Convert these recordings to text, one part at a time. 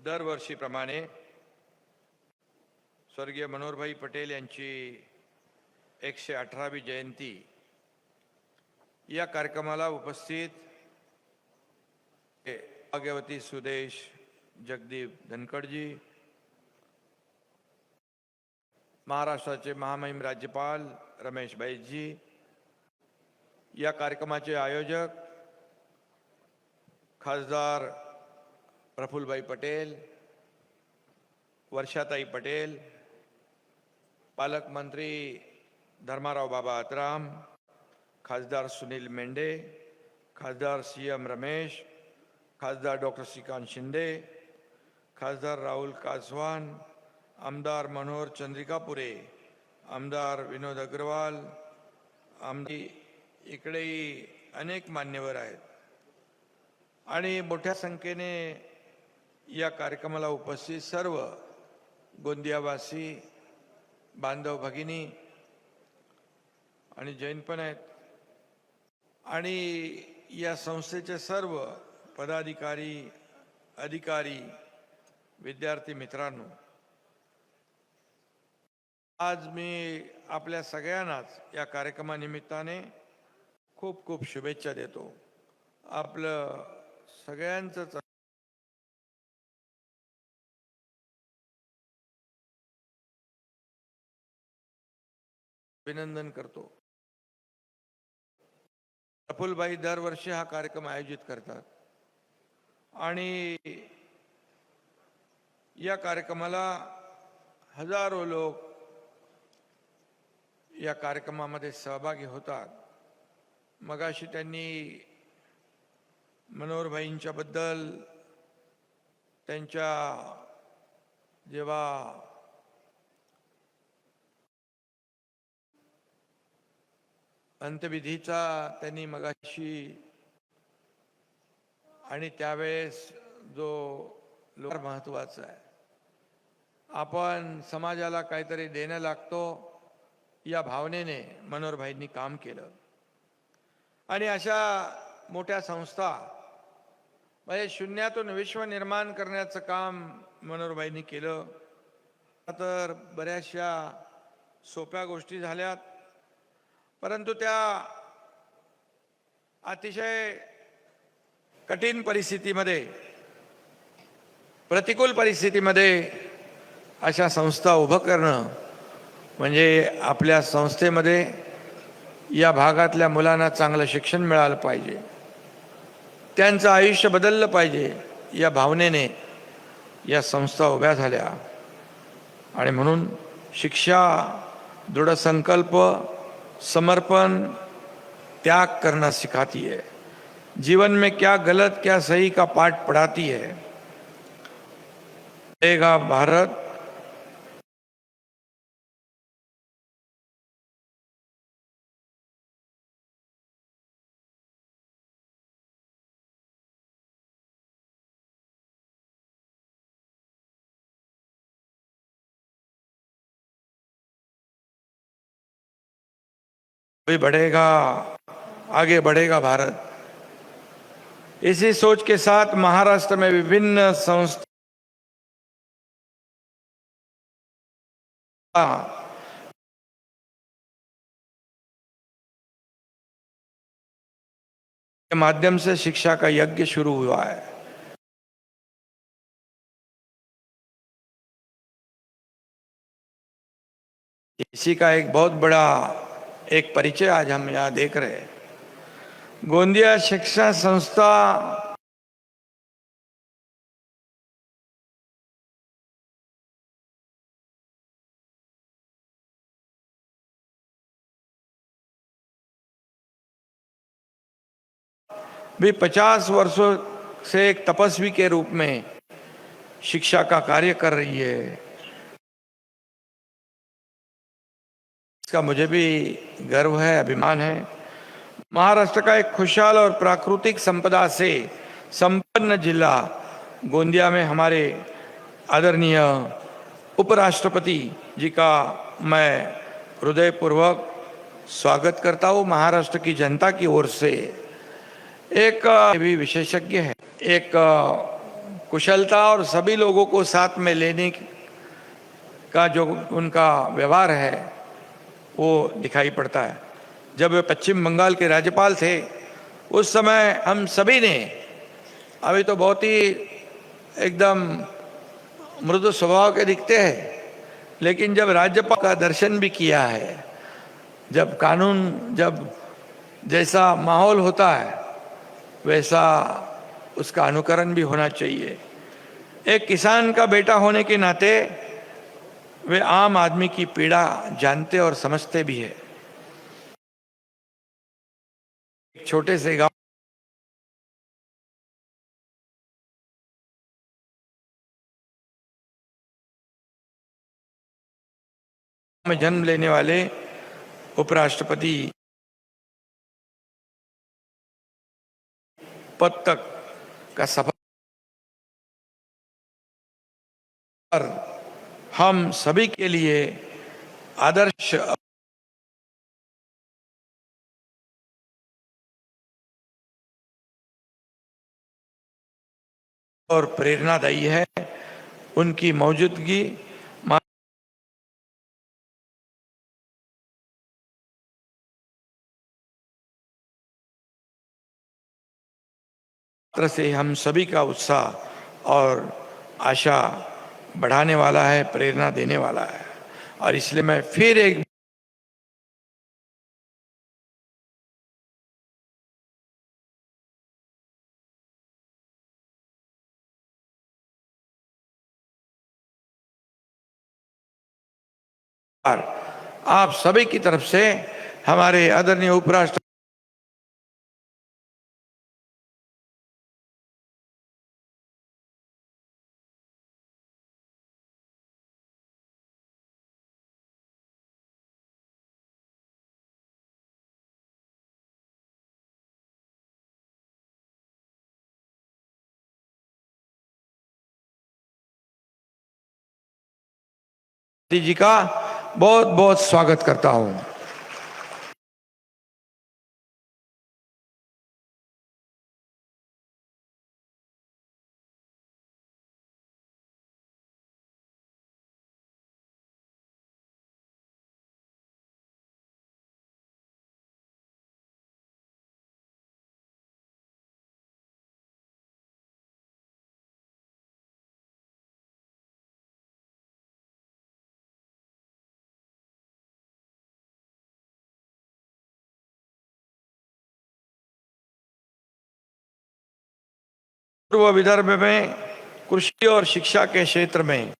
दरवर्षीप्रमाणे स्वर्गीय मनोहरभाई पटेल यांची 118वी जयंती या कार्यक्रमाला उपस्थित भाग्यवती सुदेश जगदीप धनखडजी, महाराष्ट्राचे महामहिम राज्यपाल रमेश बैसजी, या कार्यक्रमाचे आयोजक खासदार प्रफुल्लभाई पटेल, वर्षाताई पटेल, पालकमंत्री धर्माराव बाबा अत्राम, खासदार सुनील मेंढे, खासदार CM रमेश, खासदार डॉक्टर श्रीकांत शिंदे, खासदार राहुल कासवान, आमदार मनोहर चंद्रिकापुरे, आमदार विनोद अग्रवाल, इकडेही अनेक मान्यवर आहेत आणि मोठ्या संख्येने या कार्यक्रमाला उपस्थित सर्व गोंदियावासी बांधव भगिनी आणि जैन पण आहेत आणि या संस्थेचे सर्व पदाधिकारी, अधिकारी, विद्यार्थी मित्रांनो, आज मी आपल्या सगळ्यांनाच या कार्यक्रमानिमित्ताने खूप खूप शुभेच्छा देतो. आपलं सगळ्यांचंच अभिनंदन करतो. प्रफुल्लभाई दरवर्षी हा कार्यक्रम आयोजित करतात आणि या कार्यक्रमाला हजारो लोक या कार्यक्रमामध्ये सहभागी होतात. मगाशी त्यांनी मनोहरभाईंच्या बद्दल त्यांच्या जेव्हा अंत्यविधीचा त्यांनी मगाशी आणि त्यावेळेस जो लोक महत्त्वाचा आहे, आपण समाजाला काहीतरी देणं लागतो या भावनेने मनोहरभाईंनी काम केलं आणि अशा मोठ्या संस्था म्हणजे शून्यातून विश्व निर्माण करण्याचं काम मनोहरभाईंनी केलं. तर बऱ्याचशा सोप्या गोष्टी झाल्यात, परंतु त्या अतिशय कठीण परिस्थितीमध्ये, प्रतिकूल परिस्थितीमध्ये अशा संस्था उभं करणं म्हणजे आपल्या संस्थेमध्ये या भागातल्या मुलांना चांगलं शिक्षण मिळालं पाहिजे, त्यांचं आयुष्य बदललं पाहिजे या भावनेने या संस्था उभ्या झाल्या. आणि म्हणून शिक्षा, दृढ़ संकल्प, समर्पण, त्याग करना सिखाती है. जीवन में क्या गलत क्या सही का पाठ पढ़ाती है. बढ़ेगा भारत, भी बढ़ेगा, आगे बढ़ेगा भारत. इसी सोच के साथ महाराष्ट्र में विभिन्न संस्था के माध्यम से शिक्षा का यज्ञ शुरू हुआ है. इसी का एक बहुत बड़ा एक परिचय आज हम यहाँ देख रहे हैं. गोंदिया शिक्षा संस्था भी 50 वर्षों से एक तपस्वी के रूप में शिक्षा का कार्य कर रही है. इसका मुझे भी गर्व है, अभिमान है. महाराष्ट्र का एक खुशहाल और प्राकृतिक संपदा से संपन्न जिला गोंदिया में हमारे आदरणीय उपराष्ट्रपति जी का मैं हृदयपूर्वक स्वागत करता हूँ. महाराष्ट्र की जनता की ओर से एक भी विशेषज्ञ है, एक कुशलता और सभी लोगों को साथ में लेने का जो उनका व्यवहार है वो दिखाई पड़ता है। जब वे पश्चिम बंगाल के राज्यपाल थे उस समय हम सभी ने, अभी तो बहुत ही एकदम मृदु स्वभाव के दिखते हैं, लेकिन जब राज्यपाल का दर्शन भी किया है, जब कानून, जब जैसा माहौल होता है वैसा उसका अनुकरण भी होना चाहिए। एक किसान का बेटा होने के नाते वे आम आदमी की पीड़ा जानते और समझते भी है। एक छोटे से गांव में जन्म लेने वाले उपराष्ट्रपति पद तक का सफर हम सभी के लिए आदर्श और प्रेरणादायी है। उनकी मौजूदगी मात्र से हम सभी का उत्साह और आशा बढ़ाने वाला है, प्रेरणा देने वाला है। और इसलिए मैं फिर एक बार आप सभी की तरफ से हमारे आदरणीय उपराष्ट्रपति जी का बहुत बहुत स्वागत करता हूं। पूर्व विदर्भ में कृषि और शिक्षा के क्षेत्र में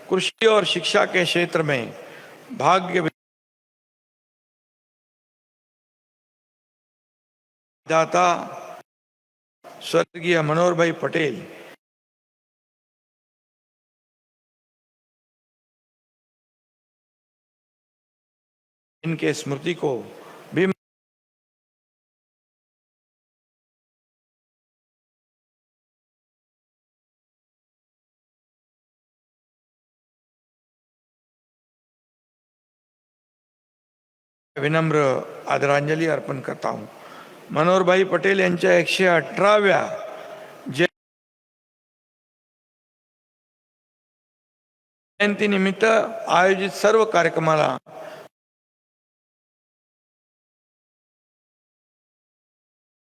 कृषि और शिक्षा के क्षेत्र में भाग्य विधाता स्वर्गीय मनोहर भाई पटेल इनके स्मृति को भी विनम्र आदरांजली अर्पण करता हूं। मनोहर भाई पटेल यांच्या 118व्या जयंतीनिमित्त आयोजित सर्व कार्यक्रमाला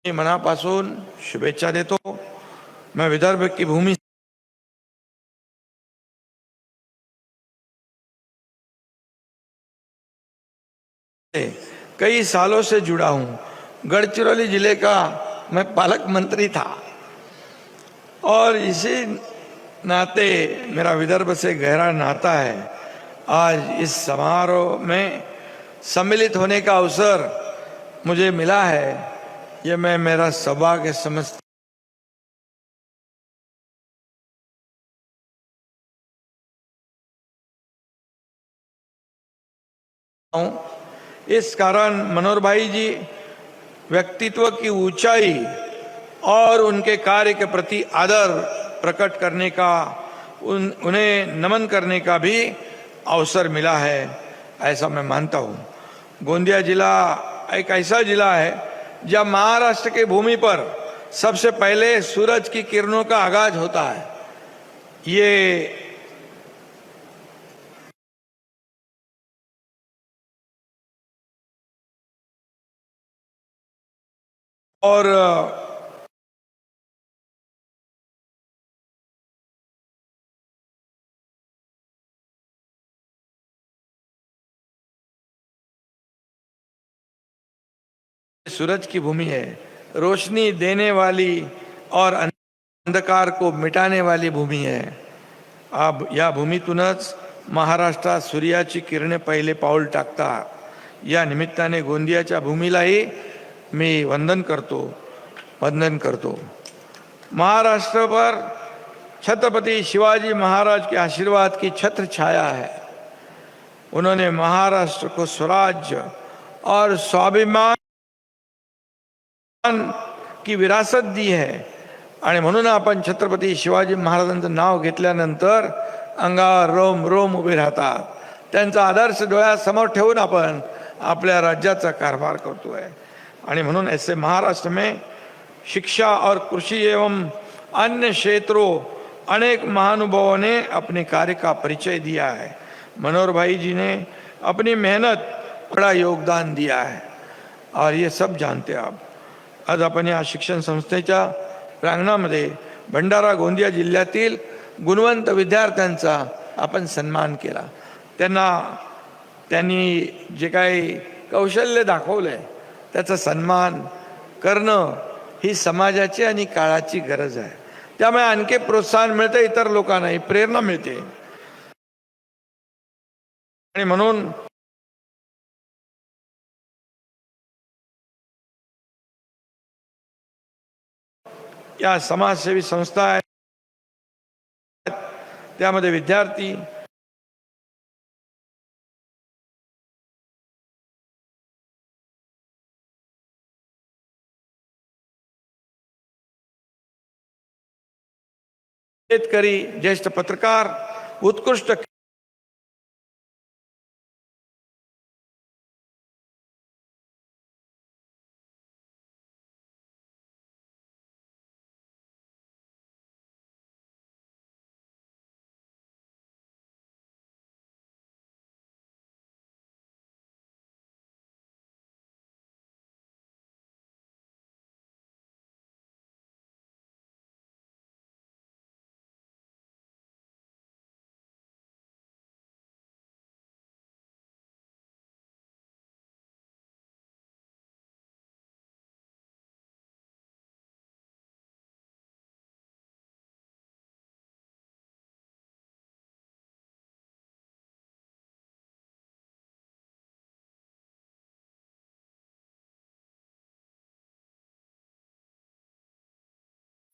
मी मनापासून शुभेच्छा देतो। मैं विदर्भ की भूमि से कई सालों से जुड़ा हूं। गढ़चिरौली जिले का मैं पालक मंत्री था और इसी नाते मेरा विदर्भ से गहरा नाता है। आज इस समारोह में सम्मिलित होने का अवसर मुझे मिला है, ये मैं मेरा सौभाग्य समझता हूं। इस कारण मनोहर भाई जी व्यक्तित्व की ऊंचाई और उनके कार्य के प्रति आदर प्रकट करने का, उन्हें नमन करने का भी अवसर मिला है, ऐसा मैं मानता हूँ। गोंदिया जिला एक ऐसा जिला है जब महाराष्ट्र की भूमि पर सबसे पहले सूरज की किरणों का आगाज होता है। ये और सूरज की भूमि है, रोशनी देने वाली और अंधकार को मिटाने वाली भूमी आहे। अब या भूमीतूनच महाराष्ट्रात सूर्याची किरणे पहिले पाऊल टाकतात। या निमित्ताने गोंदियाच्या भूमीलाही मी वंदन करतो। महाराष्ट्र पर छत्रपति शिवाजी महाराज के आशीर्वाद की छत्र छाया है। उन्होंने महाराष्ट्र को स्वराज्य और स्वाभिमान की विरासत दी है आणि म्हणून आपण छत्रपती शिवाजी महाराजांचं नाव घेतल्यानंतर अंगावर रोम रोम उभे राहतात। त्यांचा आदर्श डोळ्यासमोर ठेवून आपण आपल्या राज्याचा कारभार करतोय। आणि म्हणून ऐसे महाराष्ट्र में शिक्षा और कृषि एवं अन्य क्षेत्रों अनेक महानुभावों ने अपने कार्य का परिचय दिया है। मनोहर भाई जी ने अपनी मेहनत बड़ा योगदान दिया है और ये सब जानते हैं आप। आज आपण या शिक्षण संस्थेच्या प्रांगणामध्ये भंडारा गोंदिया जिल्ह्यातील गुणवंत विद्यार्थ्यांचा आपण सन्मान केला। त्यांनी जे काही कौशल्य दाखवलंय त्याचा सन्मान करणं ही समाजाची आणि काळाची गरज आहे। त्यामुळे आणखी प्रोत्साहन मिळते, इतर लोकांनाही प्रेरणा मिळते। आणि म्हणून या समाजसेवी संस्था आहेत, त्यामध्ये विद्यार्थी शेतकरी, ज्येष्ठ पत्रकार, उत्कृष्ट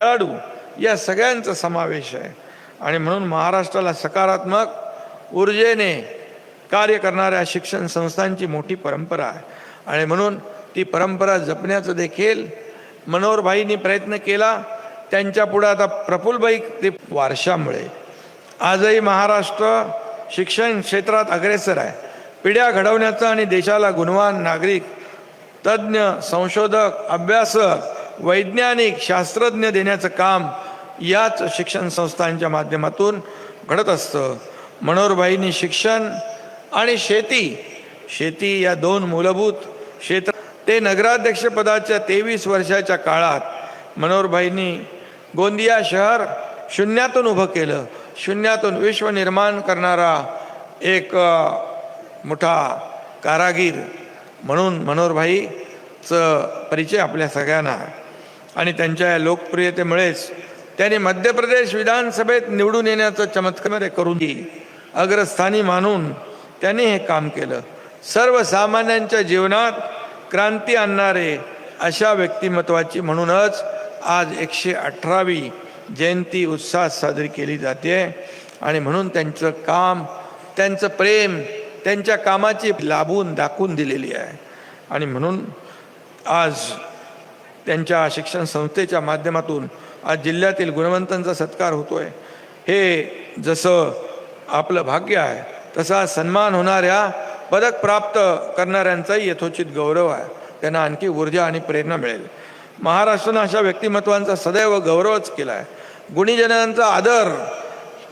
खेळाडू या सगळ्यांचा समावेश आहे। आणि म्हणून महाराष्ट्राला सकारात्मक ऊर्जेने कार्य करणाऱ्या शिक्षण संस्थांची मोठी परंपरा आहे। आणि म्हणून ती परंपरा जपण्याचं देखील मनोहरभाईंनी प्रयत्न केला। त्यांच्या पुढे आता प्रफुल्लभाई ते वारशामुळे आजही महाराष्ट्र शिक्षण क्षेत्रात अग्रेसर आहे। पिढ्या घडवण्याचं आणि देशाला गुणवान नागरिक, तज्ञ, संशोधक, अभ्यासक, वैज्ञानिक, शास्त्रज्ञ देण्याचं काम याच शिक्षण संस्थांच्या माध्यमातून घडत असतं। मनोहरभाईंनी शिक्षण आणि शेती या दोन मूलभूत क्षेत्र ते नगराध्यक्ष पदाच्या 23 वर्षाच्या काळात मनोहरभाईंनी गोंदिया शहर शून्यातून उभं केलं। शून्यातून विश्व निर्माण करणारा एक मोठा कारागीर म्हणून मनोहरभाईचं परिचय आपल्या सगळ्यांना आहे। आणि त्यांच्या लोकप्रियतेमुळेच त्यांनी मध्य प्रदेश विधानसभेत निवडून येण्याचं चमत्कार करून अग्रस्थानी मानून त्यांनी हे काम केलं। सर्वसामान्यांच्या जीवनात क्रांती आणणारे अशा व्यक्तिमत्वाची म्हणूनच आज 118वी जयंती उत्साहात साजरी केली जाते। आणि म्हणून त्यांचं काम, त्यांचं प्रेम, त्यांच्या कामाची दाखवून दिलेली आहे। आणि म्हणून आज त्यांच्या शिक्षण संस्थेच्या माध्यमातून आज जिल्ह्यातील गुणवंतांचा सत्कार होतोय. हे जसं आपलं भाग्य आहे तसा सन्मान होणाऱ्या पदक प्राप्त करणाऱ्यांचाही यथोचित गौरव आहे. त्यांना आणखी ऊर्जा आणि प्रेरणा मिळेल. महाराष्ट्रानं अशा व्यक्तिमत्वांचा सदैव गौरवच केला आहे. गुणीजनांचा आदर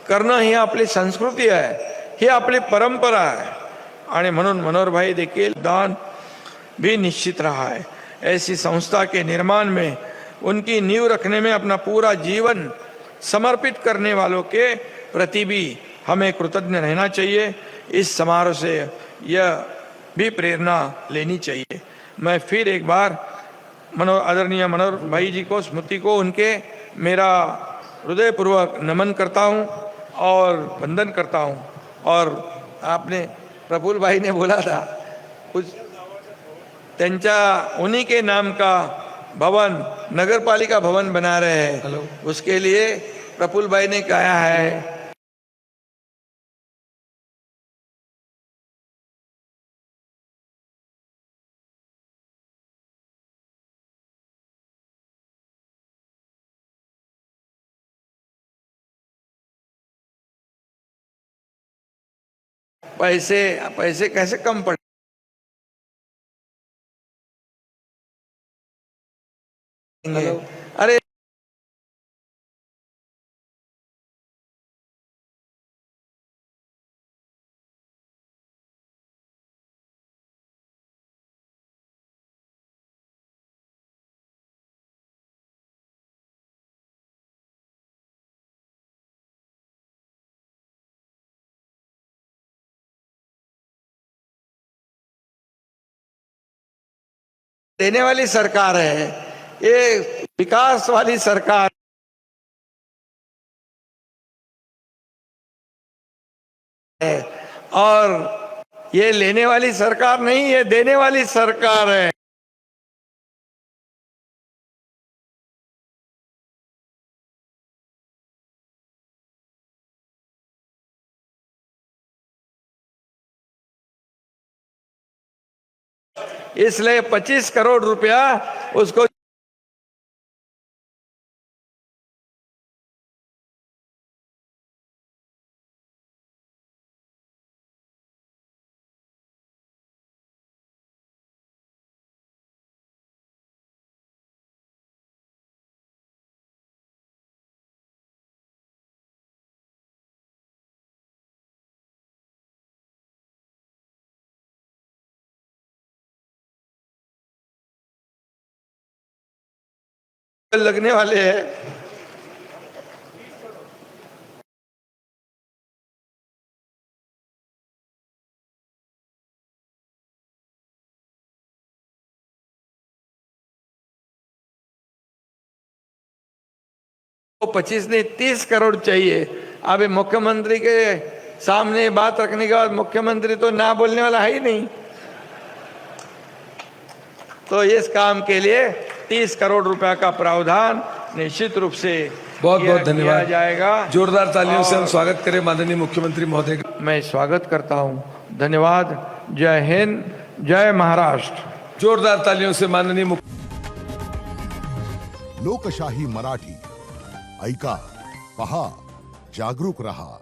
करणं ही आपली संस्कृती आहे, ही आपली परंपरा आहे. आणि म्हणून मनोहर भाई देखील दान भी निश्चित रहा है. ऐसी संस्था के निर्माण में उनकी नींव रखने में अपना पूरा जीवन समर्पित करने वालों के प्रति भी हमें कृतज्ञ रहना चाहिए. इस समारोह से यह भी प्रेरणा लेनी चाहिए. मैं फिर एक बार आदरणीय मनोहर भाई जी को, स्मृति को, उनके मेरा हृदयपूर्वक नमन करता हूँ और वंदन करता हूँ. और आपने प्रफुल्ल भाई ने बोला था कुछ त्यांच्या उन्हीं के नाम का भवन, नगरपालिका भवन बना रहे हैं. उसके लिए प्रफुल्ल भाई ने कहा है पैसे कैसे कम पड़े. अरे देने वाली सरकार है, ये विकास वाली सरकार है. और ये लेने वाली सरकार नहीं, ये देने वाली सरकार है. इसलिए 25 करोड़ रुपया उसको लगने वाले हैं. वो 25 नहीं 30 करोड़ चाहिए. अब मुख्यमंत्री के सामने बात रखने के बाद मुख्यमंत्री तो ना बोलने वाला है ही नहीं. तो इस काम के लिए 30 करोड़ रुपया का प्रावधान निश्चित रूप से बहुत बहुत धन्यवाद जाएगा. जोरदार तालियों से हम स्वागत करें माननीय मुख्यमंत्री महोदय का. मैं स्वागत करता हूं. धन्यवाद. जय हिंद, जय महाराष्ट्र. जोरदार तालियों से माननीय लोकशाही मराठी ऐका, पहा, जागरूक रहा.